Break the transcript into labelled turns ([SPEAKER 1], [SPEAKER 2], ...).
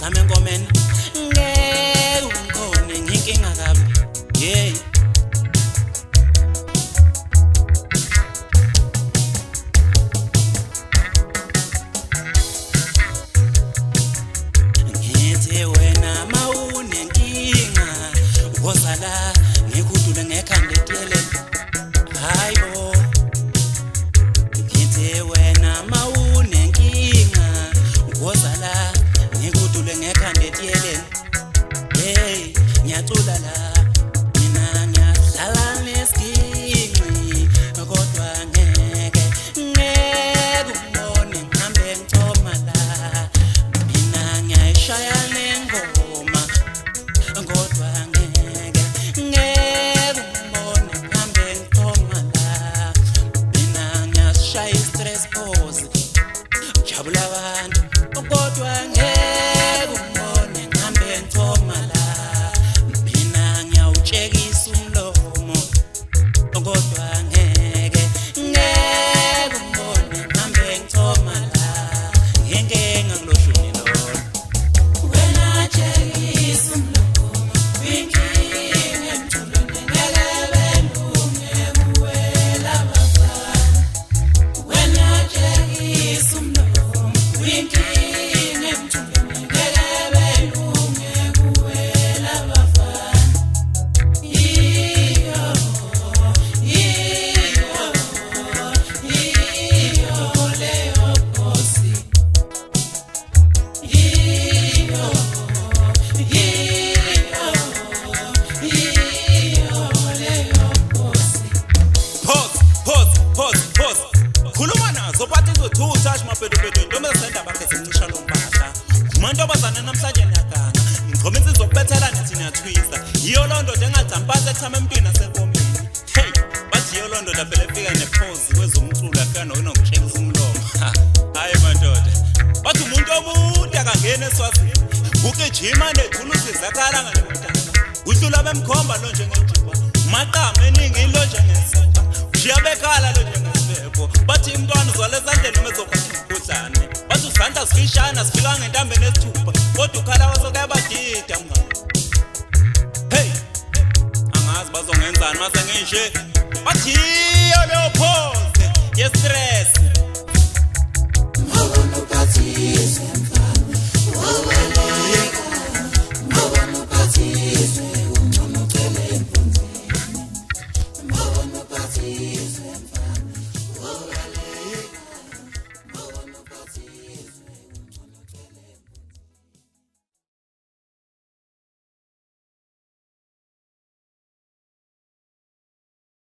[SPEAKER 1] zame ngomeni ngikhona nginkinga kabi yeah ngithi wena mawunenkinga wozala ngikudule ngekhanda etiyele hayibo ngithi wena mawunenkinga wozala ngikudule ngekhanda etiyele hey ngiyacula la mina ngiyahlala nesinqi kodwa ngeke ngekubone ngihambe ngithoma la mina ngiyashaya nengoma kodwa ngeke ngekubone ngihambe ngithoma la mina ngiyashaya stress pose jabula abantu kodwa ngeke ubone ngihambe ngithoma la mina ngiyawutshekisa umlomo kodwa ngeke ubone ngihambe ngithoma la ngenkenga kuloshuni lona wena tshekisa umlomo winkinga emthulweni ngeke belunge kuwela bafana wena tshekisa umlomo winkinga emthulweni ngeke belunge kuwela bafana iyo leyo posi iyo leyo posi Pause. Khuluma nazo bathi ngizothuka mapedopedo ntombi senda bakhe semcisha lombahla. Kumantombazane namhlanje niyaganga. Ingqomo izokubethela nithi niyathwisa. Yiyo londo engajampasa ekuthama emntwini nasenkomeni. Hey, bathi yiyo londo phela efika nepause kwezomculo afika nokutshekisa umlomo. Hayi madoda. Bathi umuntu omude akangena eswazini. Ukujima nethuluzi zakhala ngale mntana. Udlula bemkhomba lo njengejuba. Maqama eningi lo njengesipha. Uyabekhala lo njengesipho. Bathi umntwana uzwala esandleni noma ezokwathi ukudlane. Bathi usandla sifishana sifika ngentambeni esithupha. Kodwa ukhala wasokuyabadida mngani. Hey. Angazi bazongenzani mase nginje. Bathi yo leyo pose. Yestress.